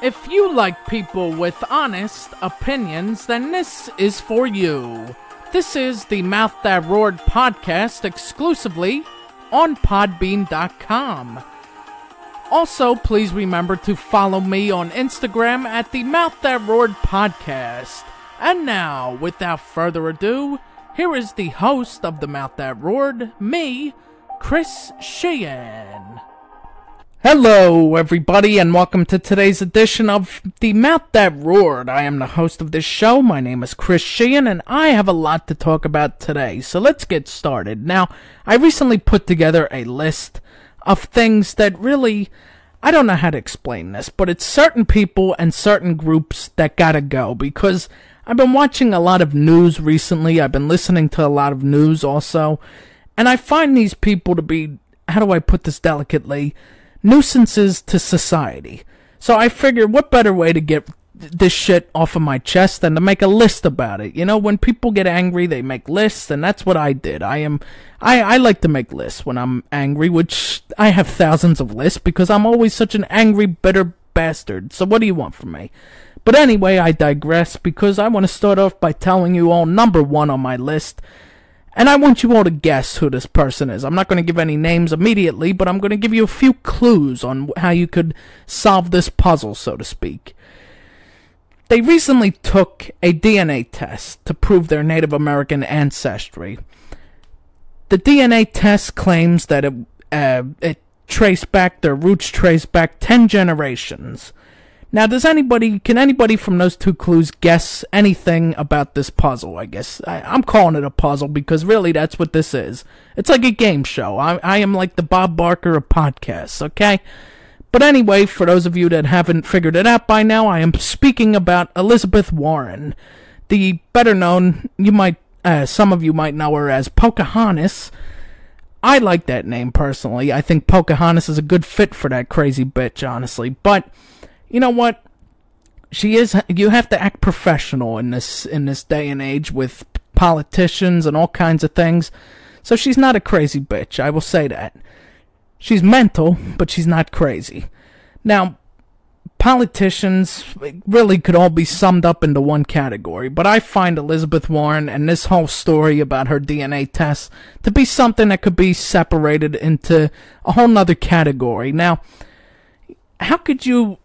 If you like people with honest opinions, then this is for you. This is the Mouth That Roared podcast exclusively on Podbean.com. Also, please remember to follow me on Instagram at the Mouth That Roared podcast. And now, without further ado, here is the host of the Mouth That Roared, me, Chris Sheehan. Hello, everybody, and welcome to today's edition of the Mouth That Roared. I am the host of this show. My name is Chris Sheehan, and I have a lot to talk about today. So let's get started. Now, I recently put together a list of things that really, I don't know how to explain this, but it's certain people and certain groups that gotta go, because I've been watching a lot of news recently. I've been listening to a lot of news also, and I find these people to be, how do I put this delicately, nuisances to society. So I figured, what better way to get this shit off of my chest than to make a list about it. You know, when people get angry, they make lists, and that's what I did. I like to make lists when I'm angry, which I have thousands of lists because I'm always such an angry, bitter bastard. So what do you want from me? But anyway, I digress, because I want to start off by telling you all number one on my list. And I want you all to guess who this person is. I'm not going to give any names immediately, but I'm going to give you a few clues on how you could solve this puzzle, so to speak. They recently took a DNA test to prove their Native American ancestry. The DNA test claims that their roots trace back 10 generations. Now, can anybody from those two clues guess anything about this puzzle, I guess? I'm calling it a puzzle because really that's what this is. It's like a game show. I am like the Bob Barker of podcasts, okay? But anyway, for those of you that haven't figured it out by now, I am speaking about Elizabeth Warren. The better known, some of you might know her as Pocahontas. I like that name personally. I think Pocahontas is a good fit for that crazy bitch, honestly. But you know what? You have to act professional in this day and age with politicians and all kinds of things. So she's not a crazy bitch, I will say that. She's mental, but she's not crazy. Now, politicians really could all be summed up into one category, but I find Elizabeth Warren and this whole story about her DNA test to be something that could be separated into a whole nother category. Now, how could you...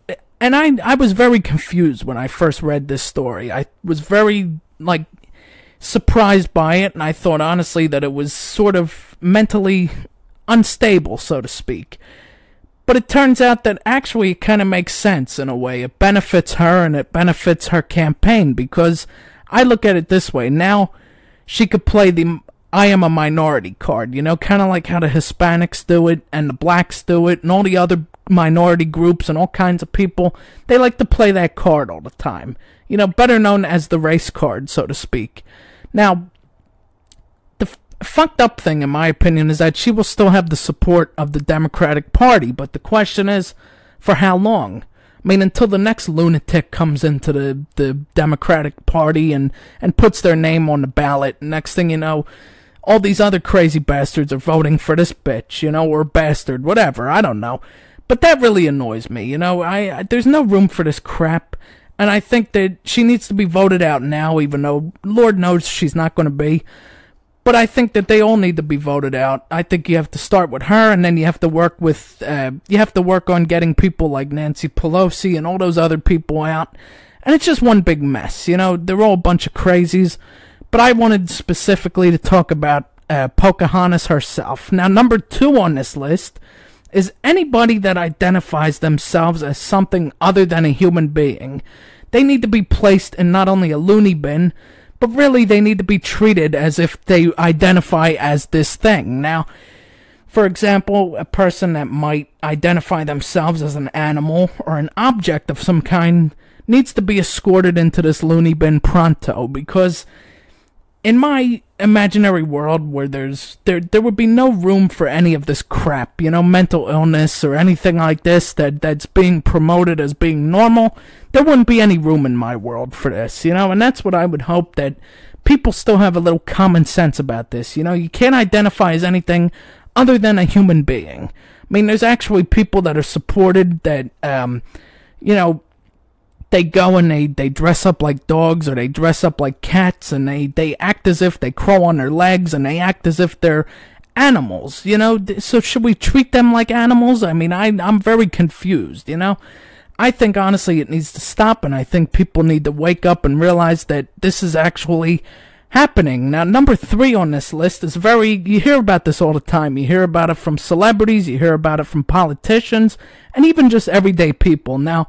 And I was very confused when I first read this story. I was very, surprised by it, and I thought, honestly, that it was sort of mentally unstable, so to speak. But it turns out that actually it kind of makes sense in a way. It benefits her, and it benefits her campaign, because I look at it this way. Now, she could play the I am a minority card, kind of like how the Hispanics do it, and the blacks do it, and all the other minority groups and all kinds of people. They like to play that card all the time. Better known as the race card, so to speak. Now, the fucked up thing, in my opinion, is that she will still have the support of the Democratic Party, but the question is, for how long? I mean, until the next lunatic comes into the Democratic Party and puts their name on the ballot. Next thing you know, all these other crazy bastards are voting for this bitch, or bastard, whatever, I don't know. But that really annoys me, there's no room for this crap, and I think that she needs to be voted out now, even though Lord knows she's not going to be. But I think that they all need to be voted out. I think you have to start with her, and then you have to work on getting people like Nancy Pelosi and all those other people out. And it's just one big mess, they're all a bunch of crazies. But I wanted specifically to talk about Pocahontas herself. Now, number 2 on this list is anybody that identifies themselves as something other than a human being. They need to be placed in not only a loony bin, but really they need to be treated as if they identify as this thing. Now, for example, a person that might identify themselves as an animal or an object of some kind needs to be escorted into this loony bin pronto, because in my imaginary world where there would be no room for any of this crap, mental illness or anything like this that's being promoted as being normal, there wouldn't be any room in my world for this, and that's what I would hope, that people still have a little common sense about this. You can't identify as anything other than a human being. I mean, there's actually people that are supported that, they go and they dress up like dogs, or they dress up like cats, and they act as if they crawl on their legs, and they act as if they're animals, you know? So should we treat them like animals? I mean, I'm very confused, you know? I think, honestly, it needs to stop, and I think people need to wake up and realize that this is actually happening. Now, number 3 on this list is you hear about this all the time. You hear about it from celebrities, you hear about it from politicians, and even just everyday people. Now,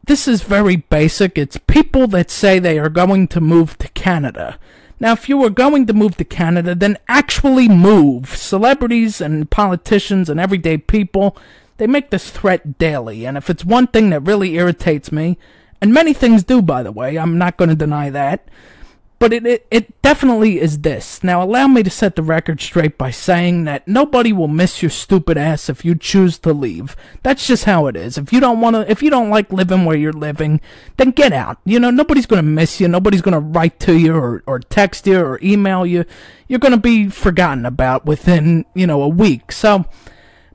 this is very basic. It's people that say they are going to move to Canada. Now, if you were going to move to Canada, then actually move. Celebrities and politicians and everyday people, they make this threat daily. And if it's one thing that really irritates me, and many things do, by the way, I'm not going to deny that, but it definitely is this. Now, allow me to set the record straight by saying that nobody will miss your stupid ass if you choose to leave. That's just how it is. If you don't like living where you're living, then get out. You know, nobody's going to miss you. Nobody's going to write to you or text you or email you. You're going to be forgotten about within, a week. So,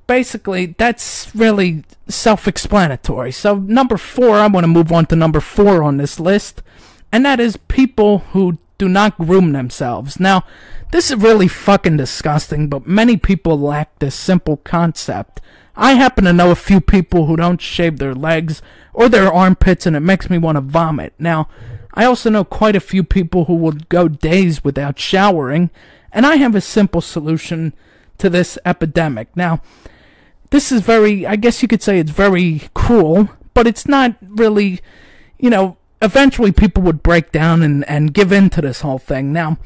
basically, that's really self-explanatory. So, number 4, I want to move on to number 4 on this list. And that is people who do not groom themselves. Now, this is really fucking disgusting, but many people lack this simple concept. I happen to know a few people who don't shave their legs or their armpits, and it makes me want to vomit. Now, I also know quite a few people who will go days without showering, and I have a simple solution to this epidemic. Now, this is I guess you could say it's very cruel, but it's not really, eventually people would break down and give in to this whole thing. Now,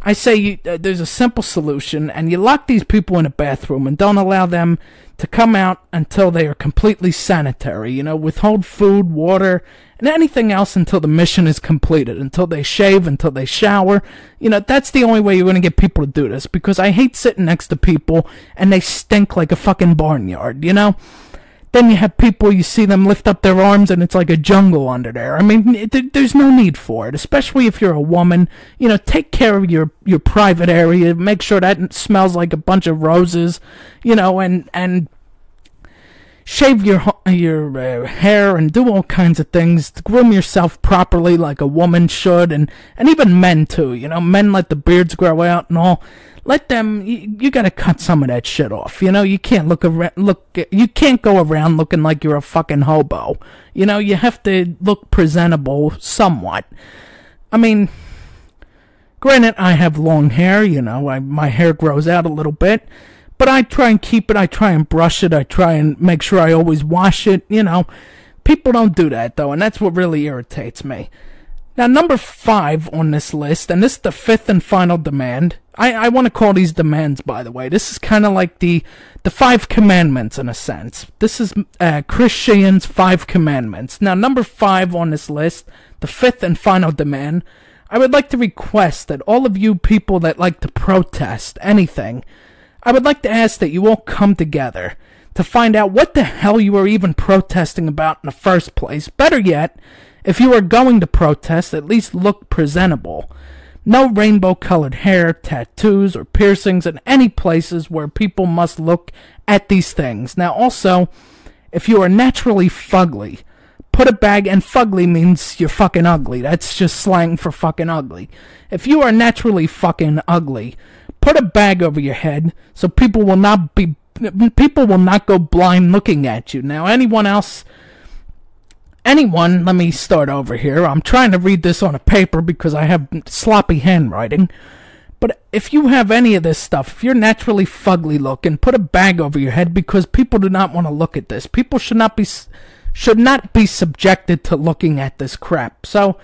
I say there's a simple solution, and you lock these people in a bathroom and don't allow them to come out until they are completely sanitary. Withhold food, water, and anything else until the mission is completed, until they shave, until they shower. That's the only way you're going to get people to do this, because I hate sitting next to people and they stink like a fucking barnyard, Then you have people, you see them lift up their arms and it's like a jungle under there. I mean, there's no need for it, especially if you're a woman. Take care of your private area. Make sure that smells like a bunch of roses, and shave your hair and do all kinds of things to groom yourself properly like a woman should, and even men too. Men let the beards grow out and all. Let them. You gotta cut some of that shit off. You can't you can't go around looking like you're a fucking hobo. You have to look presentable somewhat. I mean, granted, I have long hair. My hair grows out a little bit, but I try and keep it. I try and brush it. I try and make sure I always wash it. People don't do that though, and that's what really irritates me. Now, number 5 on this list, and this is the 5th and final demand. I want to call these demands, by the way. This is kind of like the 5 commandments, in a sense. This is Chris Sheehan's 5 commandments. Now, number 5 on this list, the 5th and final demand, I would like to request that all of you people that like to protest anything, I would like to ask that you all come together to find out what the hell you are even protesting about in the first place. Better yet, if you are going to protest, at least look presentable. No rainbow-colored hair, tattoos, or piercings in any places where people must look at these things. Now, also, if you are naturally fugly, put a bag, and fugly means you're fucking ugly. That's just slang for fucking ugly. If you are naturally fucking ugly, put a bag over your head so people will not go blind looking at you. Now, let me start over here. I'm trying to read this on a paper because I have sloppy handwriting. But if you have any of this stuff, if you're naturally fugly looking, put a bag over your head, because people do not want to look at this. People should not be subjected to looking at this crap. So,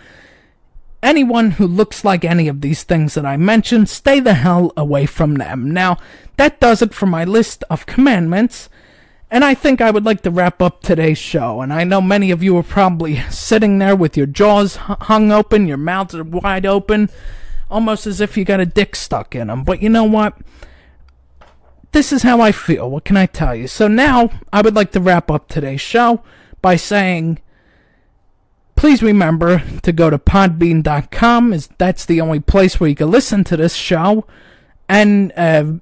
anyone who looks like any of these things that I mentioned, stay the hell away from them. Now, that does it for my list of commandments. And I think I would like to wrap up today's show. And I know many of you are probably sitting there with your jaws hung open, your mouths are wide open, almost as if you got a dick stuck in them. But you know what? This is how I feel. What can I tell you? So now, I would like to wrap up today's show by saying, please remember to go to podbean.com. That's the only place where you can listen to this show. And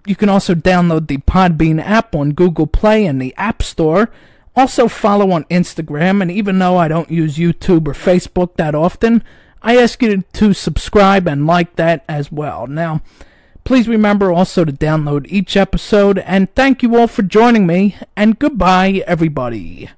you can also download the Podbean app on Google Play and the App Store. Also follow on Instagram, and even though I don't use YouTube or Facebook that often, I ask you to subscribe and like that as well. Now, please remember also to download each episode, and thank you all for joining me, and goodbye, everybody.